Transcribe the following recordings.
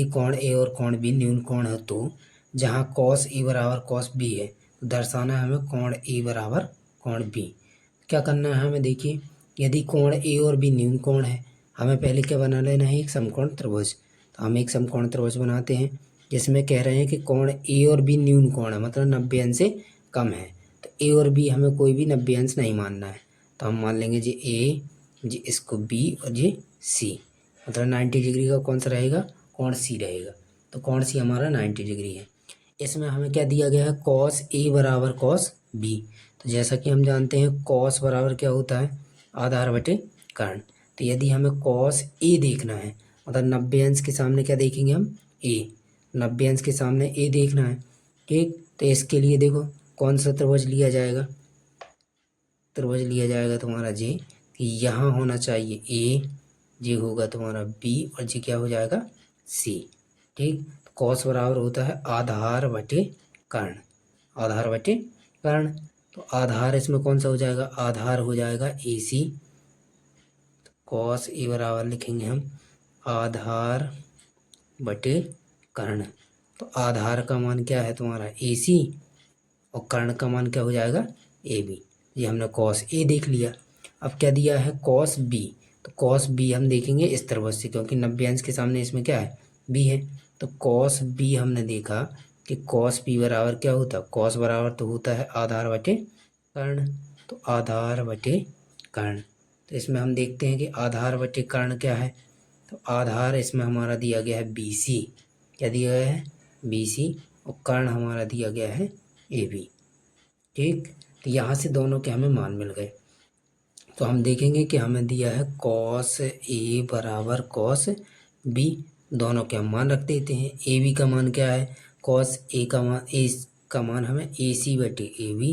कोण ए और कोण बी न्यून कोण है, तो जहाँ कॉस ए बराबर कॉस बी है तो दर्शाना है हमें कोण ए बराबर कोण बी। क्या करना है हमें, देखिए यदि कोण ए और बी न्यून कोण है, हमें पहले क्या बना लेना है, एक समकोण त्रिभुज। तो हम एक समकोण त्रिभुज बनाते हैं जिसमें कह रहे हैं कि कोण ए और बी न्यून कोण है, मतलब 90 अंश से कम है। तो ए और बी हमें कोई भी 90 अंश नहीं मानना है, तो हम मान लेंगे जी ए, जी इसको बी और जी सी, मतलब 90 डिग्री का कौन सा रहेगा, कोण सी रहेगा। तो कोण सी हमारा 90 डिग्री है। इसमें हमें क्या दिया गया है, कॉस ए बराबर कॉस बी। तो जैसा कि हम जानते हैं कॉस बराबर क्या होता है, आधार बटे कर्ण। तो यदि हमें कॉस ए देखना है, मतलब 90 अंश के सामने क्या देखेंगे हम, ए, 90 अंश के सामने ए देखना है, ठीक। तो इसके लिए देखो कौन सा त्रिभुज लिया जाएगा, त्रिभुज लिया जाएगा तुम्हारा जे, कि यहाँ होना चाहिए ए, जे होगा तुम्हारा बी और जे क्या हो जाएगा सी, ठीक। कॉस बराबर होता है आधार बटे कर्ण, आधार बटे कर्ण। तो आधार इसमें कौन सा हो जाएगा, आधार हो जाएगा ए सी। कॉस ए बराबर लिखेंगे हम आधार बटे कर्ण। तो आधार का मान क्या है तुम्हारा ए सी और कर्ण का मान क्या हो जाएगा ए बी। ये हमने कॉस ए देख लिया। अब क्या दिया है कॉस बी, तो कॉस बी हम देखेंगे इस त्रिभुज से, क्योंकि 90 अंश के सामने इसमें क्या है बी है। तो कॉस बी हमने देखा कि कॉस बी बराबर क्या होता है, कॉस बराबर तो होता है आधार बटे कर्ण। तो आधार बटे कर्ण, तो इसमें हम देखते हैं कि आधार बटे कर्ण क्या है, तो आधार इसमें हमारा दिया गया है बी सी, क्या दिया गया है बी सी, और कर्ण हमारा दिया गया है ए बी, ठीक। तो यहाँ से दोनों के हमें मान मिल गए। तो हम देखेंगे कि हमें दिया है कॉस ए बराबर कॉस बी, दोनों के हम मान रख देते हैं। ए बी का मान क्या है, कॉस ए का मान, ए का मान हमें ए सी बटे ए बी,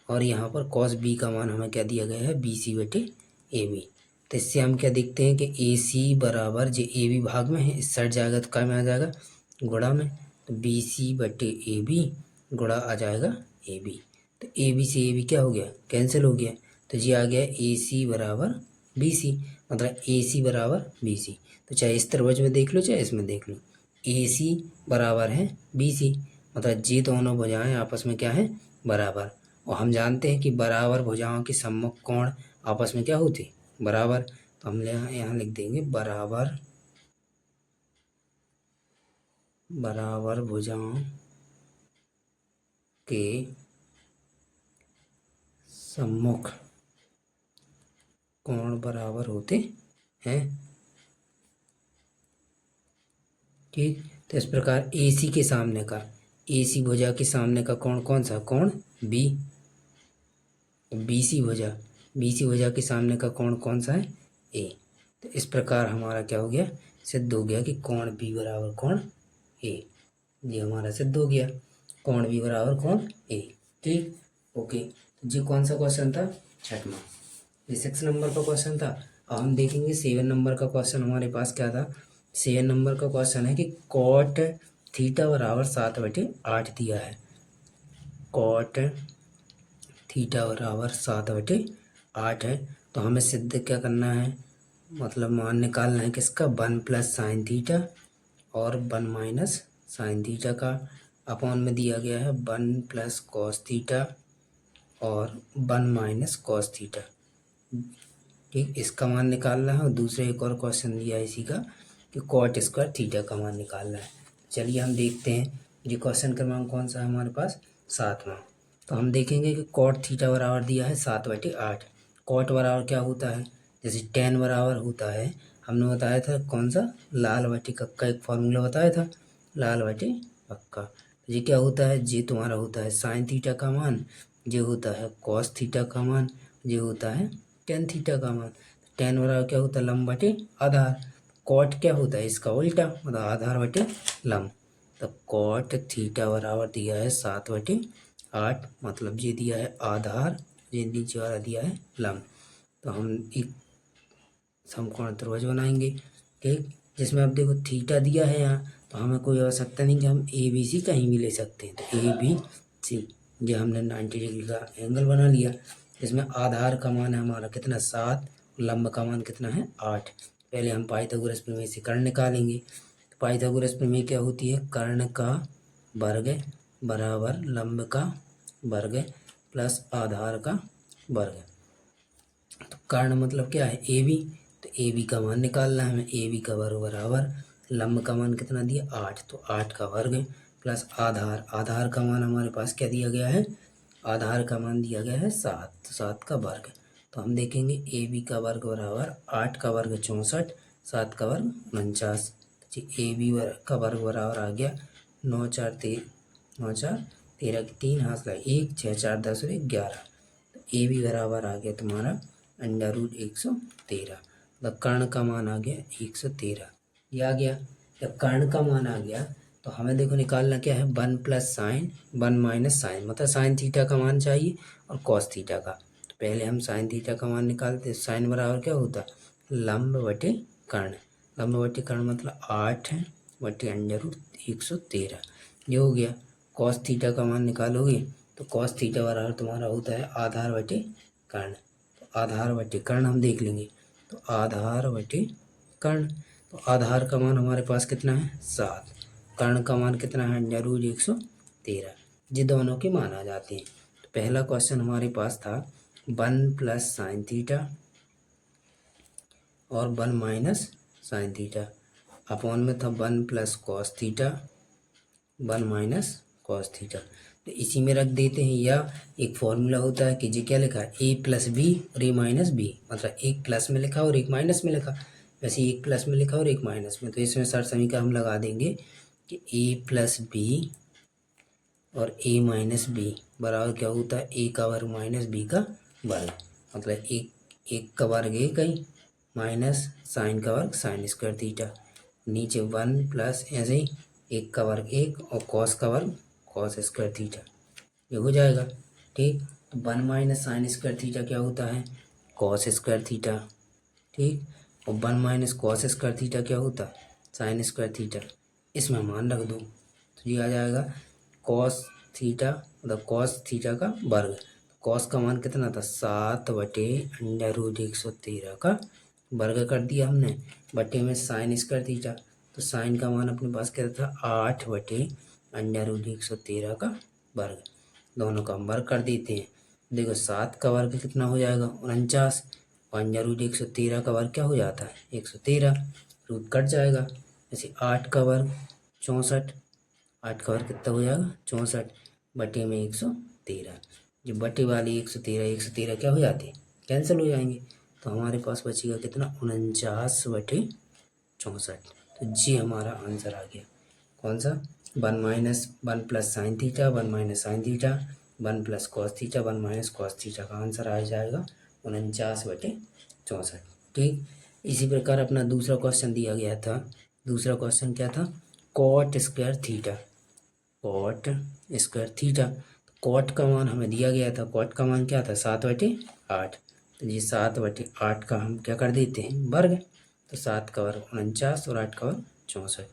और यहाँ पर कॉस बी का मान हमें क्या दिया गया है बी सी बटे ए बी। तो इससे हम क्या देखते हैं कि ए सी बराबर जो ए बी भाग में है इस साइड जाएगा तो क्या में आ जाएगा गुणा में, तो बी सी बटे ए बी गुणा आ जाएगा ए बी। तो ए बी से ए बी क्या हो गया, कैंसिल हो गया। तो जी आ गया ए सी बराबर बी सी, मतलब ए सी बराबर बी सी। तो चाहे इस त्रिभुज में देख लो चाहे इसमें देख लो, ए सी बराबर है बी सी, मतलब जी दोनों भुजाएं आपस में क्या है बराबर। और हम जानते हैं कि बराबर भुजाओं के सम्मुख कोण आपस में क्या होते बराबर। तो हम यहाँ लिख देंगे बराबर, बराबर भुजाओं के सम्मुख कोण बराबर होते हैं, ठीक। तो इस प्रकार ए सी के सामने का, ए सी भुजा के सामने का कोण कौन सा, कोण बी। बी सी भुजा, बी सी भुजा के सामने का कोण कौन सा है ए। तो इस प्रकार हमारा क्या हो गया, सिद्ध हो गया कि कोण बी बराबर कोण ए। ये हमारा सिद्ध हो गया कोण बी बराबर कोण ए, ठीक। ओके, तो जी कौन सा क्वेश्चन था, छठवां। ये 6 नंबर का क्वेश्चन था। अब हम देखेंगे 7 नंबर का क्वेश्चन हमारे पास क्या था। 7 नंबर का क्वेश्चन है कि कॉट थीटा बराबर 7/8 दिया है। कॉट थीटा बराबर 7/8 है। तो हमें सिद्ध क्या करना है, मतलब मान निकालना है किसका, 1 + sin थीटा और 1 - sin थीटा का, अपॉन में दिया गया है 1 + cos थीटा और 1 - cos थीटा, ठीक। इसका मान निकालना है। और दूसरे एक और क्वेश्चन दिया है इसी का कि कॉट स्क्वायर थीटा का मान निकालना है। चलिए हम देखते हैं ये क्वेश्चन क्रमांक कौन सा है हमारे पास, 7वां। तो हम देखेंगे कि कॉट थीटा बराबर दिया है 7/8। कॉट बराबर क्या होता है, जैसे tan बराबर होता है, हमने बताया था कौन सा, लाल बटे कक्का, एक फॉर्मूला बताया था लाल बटे कक्का। तो ये क्या होता है, ये तुम्हारा होता है साइन थीटा का मान, ये होता है कॉस थीटा का मान, ये होता है टेन थीटा का मान। टेन बराबर क्या होता है लंब बटे आधार। कॉट क्या होता है इसका उल्टा, मतलब आधार बटे लंब। तो कॉट थीटा बराबर दिया है 7/8, मतलब ये दिया है आधार, ये नीचे वाला दिया है लंब। तो हम एक समकोण त्रिभुज बनाएंगे, ठीक, जिसमें अब देखो थीटा दिया है यहाँ, तो हमें कोई आवश्यकता नहीं कि हम ए बी सी कहीं भी ले सकते हैं। तो ए बी सी, ये हमने 90 डिग्री का एंगल बना लिया। इसमें आधार का मान है हमारा कितना 7, लंब का मान कितना है 8। पहले हम पाइथागोरस प्रमेय से कर्ण निकालेंगे। पाइथागोरस प्रमेय क्या होती है, कर्ण का वर्ग बराबर लंब का वर्ग प्लस आधार का वर्ग। तो कर्ण मतलब क्या है, ए बी, तो ए बी का मान निकालना है हमें, ए बी का वर्ग बराबर लंब का मान कितना दिया 8, तो 8 का वर्ग प्लस आधार, आधार का मान हमारे पास क्या दिया गया है, आधार का मान दिया गया है 7, तो 7 का वर्ग। तो हम देखेंगे ए बी का वर्ग बराबर 8 का वर्ग 64, 7 का वर्ग 49, जी ए बी का वर्ग बराबर आ गया 9 4 13 की 3 हाथ लगा 1, 6 4 10 और 11, तो ए बी बराबर आ गया तुम्हारा अंडर रूट 113, मतलब कर्ण का मान आ गया 113, ये आ गया। जब कर्ण का मान आ गया तो हमें देखो निकालना क्या है, 1 प्लस साइन 1 माइनस साइन, मतलब साइन थीटा का मान चाहिए और कॉस थीटा का। तो पहले हम साइन थीटा का मान निकालते, साइन बराबर क्या होता, लंब बटे कर्ण, लंब बटे कर्ण मतलब 8 बटे अंडर रूट 113, ये हो गया। कॉस थीटा का मान निकालोगे तो कॉस थीटा बराबर तुम्हारा होता है आधार बटे कर्ण, तो आधार बटे कर्ण हम देख लेंगे, तो आधार बटे कर्ण, तो आधार का मान हमारे पास कितना है 7, कर्ण का मान कितना है अंडर रूट 113, ये दोनों के मान आ जाते हैं। तो पहला क्वेश्चन हमारे पास था 1 प्लस साइन थीटा और 1 माइनस साइन थीटा, अपॉन में था 1 plus cos theta 1 minus cos theta, तो इसी में रख देते हैं, या एक फॉर्मूला होता है कि जी क्या लिखा है ए प्लस बी और ए माइनस बी, मतलब एक प्लस में लिखा और एक माइनस में लिखा, वैसे एक प्लस में लिखा और एक माइनस में, तो इसमें सर समीकरण हम लगा देंगे कि ए प्लस बी और ए माइनस बी बराबर क्या होता है, ए का वर्ग माइनस बी का वर्ग, मतलब एक का वर्ग एक ही माइनस साइन का वर्ग साइन स्क्वायर थीटा, नीचे 1 प्लस ऐसे ही एक का वर्ग एक और कॉस का वर्ग कॉस स्क्वायर थीटा, ये हो जाएगा ठीक। तो 1 माइनस साइन स्क्वायर थीटा क्या होता है, कॉस स्क्वायर थीटा, ठीक, और 1 माइनस कॉस स्क्वायर थीटा क्या होता है, साइन स्क्वायर थीटा, इसमें मान रख दो, तो ये आ जाएगा कॉस थीटा, मतलब कॉस थीटा का वर्ग, कॉस का मान कितना था 7 बटे अंडर रूट 113 का वर्ग कर दिया हमने, बटे में साइन स्क्वायर थीटा, तो साइन का मान अपने पास क्या था 8 बटे अंडर रूट 113 का वर्ग, दोनों का हम वर्ग कर देते हैं। देखो 7 का वर्ग कितना हो जाएगा 49, और अंडर रूट 113 का वर्ग क्या हो जाता है 113, रूट कट जाएगा, जैसे 8 का वर्ग 64, 8 का वर्ग कितना हो जाएगा 64 बटे में 113, जो बटे वाली 113 क्या हो जाती है कैंसिल हो जाएंगे, तो हमारे पास बचेगा कितना 49 बटे 64, तो जी हमारा आंसर आ गया कौन सा 1 plus sine theta 1 minus sine theta 1 plus cos theta 1 minus cos theta का आंसर आ जाएगा 49 बटे 64, ठीक। इसी प्रकार अपना दूसरा क्वेश्चन दिया गया था, दूसरा क्वेश्चन क्या था cot square theta, cot square theta, cot का मान हमें दिया गया था, कॉट का मान क्या था 7 बटे 8, तो ये 7 बटे 8 का हम क्या कर देते हैं वर्ग, तो 7 का वर्ग 49 और 8 का वर्ग 64,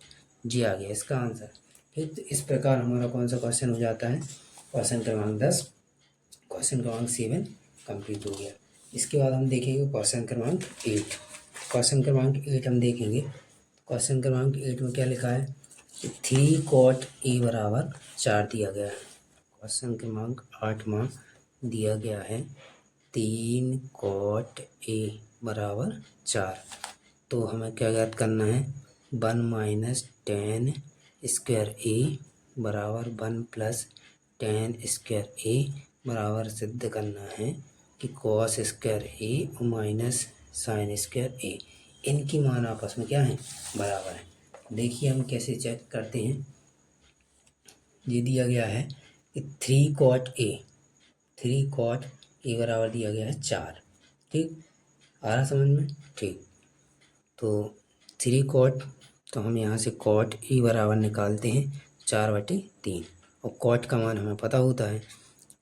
जी आ गया इसका आंसर, ठीक। तो इस प्रकार हमारा कौन सा क्वेश्चन हो जाता है, क्वेश्चन क्रमांक 10, क्वेश्चन क्रमांक 7 कंप्लीट हो गया। इसके बाद हम देखेंगे क्वेश्चन क्रमांक 8, क्वेश्चन क्रमांक 8 हम देखेंगे, क्वेश्चन क्रमांक 8 में क्या लिखा है कि 3 कॉट ए बराबर 4 दिया गया है, क्वेश्चन क्रमांक 8 में दिया गया है 3 कॉट ए बराबर 4, तो हमें क्या ज्ञात करना है 1 माइनस टेन स्क्वायर ए बराबर 1 प्लस टेन स्क्वायर ए बराबर सिद्ध करना है कि कॉस स्क्वायर ए और माइनस साइन स्क्वायर ए, इनकी मान आपस में क्या है बराबर है। देखिए हम कैसे चेक करते हैं, ये दिया गया है कि 3 कॉट ए बराबर दिया गया है 4, ठीक, आ रहा समझ में, ठीक। तो 3 कॉट, तो हम यहाँ से कॉट ए बराबर निकालते हैं 4 बटे 3, और कॉट का मान हमें पता होता है,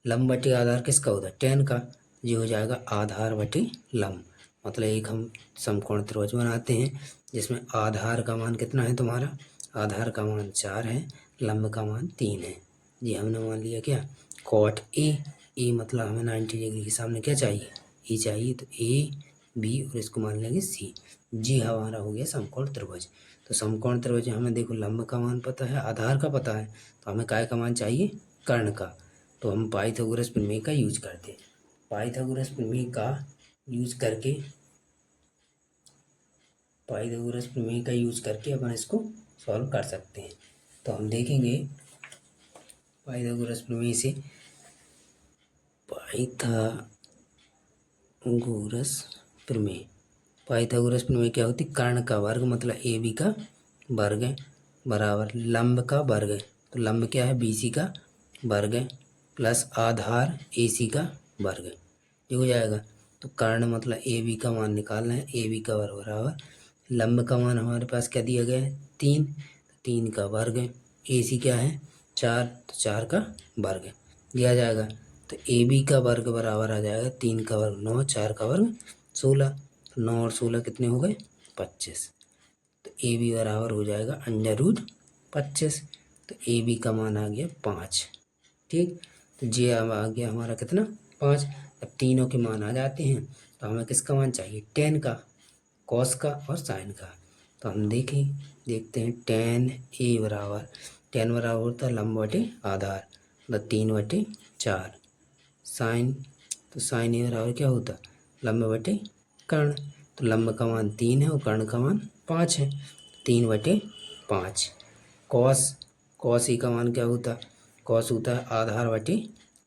लंब बटे आधार किसका होता है 10 का, ये हो जाएगा आधार बटे लंब, मतलब एक हम समकोण त्रिभुज बनाते हैं जिसमें आधार का मान कितना है तुम्हारा, आधार का मान 4 है, लंब का मान 3 है, ये हमने मान लिया क्या कॉट ए मतलब हमें 90 डिग्री के सामने क्या चाहिए ए चाहिए, तो ए बी और इसको मान लेंगे सी, जी हमारा हो गया समकोण त्रिभुज। तो समकोण त्रिभुज हमें देखो लंब का मान पता है, आधार का पता है, तो हमें काय का मान चाहिए, कर्ण का। तो हम पाइथागोरस प्रमेय का यूज करते हैं। पाइथागोरस प्रमेय का यूज करके अपन इसको सॉल्व कर सकते हैं। तो हम देखेंगे पाइथागोरस प्रमेय से, पाइथागोरस प्रमेय क्या होती, कर्ण का वर्ग मतलब ए बी का वर्ग है बराबर लंब का वर्ग है, तो लंब क्या है, BC का वर्ग है प्लस आधार AC का वर्ग है, ये हो जाएगा। तो कर्ण मतलब AB का मान निकालना है, AB का वर्ग बराबर लंब का मान हमारे पास क्या दिया गया है, 3, 3 का वर्ग है, AC क्या है 4, तो 4 का वर्ग है दिया जाएगा। तो AB का वर्ग बराबर आ जाएगा 3 का वर्ग 9, 4 का वर्ग 16, 9 और 16 कितने हो गए 25। तो AB बराबर हो जाएगा √25। तो AB का मान आ गया 5। ठीक, तो J अब आ गया हमारा कितना 5। अब तीनों के मान आ जाते हैं, तो हमें किसका मान चाहिए, tan का, cos का और sin का। तो हम देखते हैं tan बराबर होता है लंब बटे आधार, मतलब 3/4 साइन, तो साइन A बराबर क्या होता, लंब बटे कर्ण। तो लंब का मान 3 है और कर्ण का मान 5 है, 3/5। कॉस E का मान क्या होता, कॉस होता है आधार बटे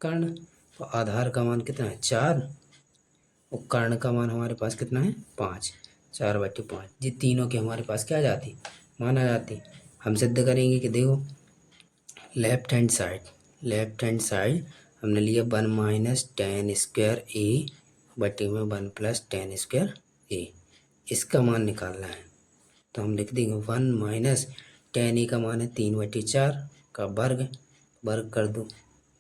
कर्ण, तो आधार का मान कितना है 4 और कर्ण का मान हमारे पास कितना है 5, 4/5। ये तीनों के हमारे पास क्या आ जाती, मान आ जाती। हम सिद्ध करेंगे कि देखो लेफ्ट हैंड साइड हमने लिया 1 - tan स्क्वायर A बटे में 1 + tan स्क्वायर A, इसका मान निकालना है। तो हम लिख देंगे 1 - tan A का मान है 3/4 का वर्ग कर दो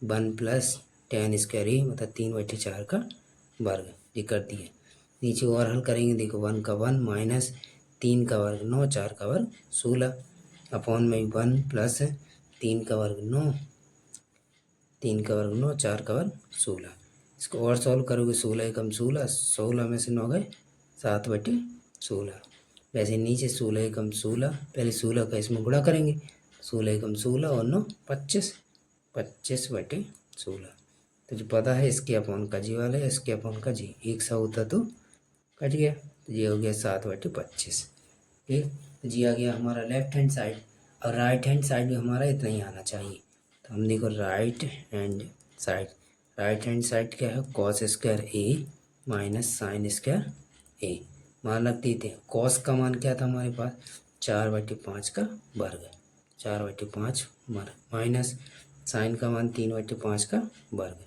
1 + tan स्क्वायर A मतलब 3/4 का वर्ग, ये कर दिए। नीचे और हल करेंगे, देखो 1 का 1 माइनस 3 का वर्ग 9, 4 का वर्ग 16 अपॉन में 1 + 3 का वर्ग 9, 3 का वर्ग 9, 4 का वर्ग 16। इसको और सॉल्व करोगे 16 एकम 16, 16 में से 9 गए 7/16। वैसे नीचे 16 एकम 16, पहले 16 का इसमें गुणा करेंगे, 16 एकम 16 और 9 25, 25/16। तो जो पता है इसके अपॉन का जी वाला है, इसके अपॉन का जी, एक सा होता तो कट गया, तो ये हो गया 7/25। ठीक, तो जी आ गया हमारा लेफ्ट हैंड साइड। और राइट हैंड साइड भी हमारा इतना ही आना चाहिए। तो हम देखो राइट हैंड साइड क्या है, cos square A minus sine square A। मान रख देते हैं, cos का मान क्या था हमारे पास 4/5 का वर्ग, 4/5 माइनस साइन का मान 3/5 का वर्ग।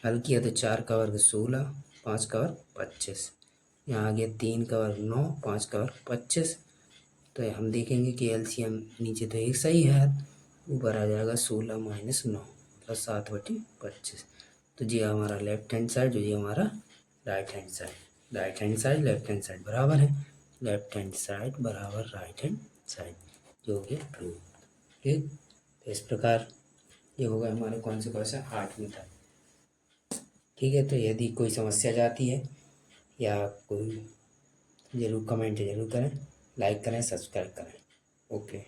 हल किया तो 4 का वर्ग 16, 5 का वर्ग 25, यहाँ आ गया 3 का वर्ग 9, 5 का वर्ग 25। तो हम देखेंगे कि LCM नीचे तो एक सही है, ऊपर आ जाएगा 16 - 9 मतलब 7/25। तो ये हमारा लेफ्ट हैंड साइड और ये हमारा right hand side left hand side बराबर है, लेफ्ट हैंड साइड बराबर राइट हैंड साइड, जो हो गया ट्रू। ठीक, तो इस प्रकार ये होगा हमारे कौन से क्वेश्चन 8 मीटर। ठीक है, तो यदि कोई समस्या जाती है या कोई, ज़रूर कमेंट ज़रूर करें, लाइक करें, सब्सक्राइब करें। ओके।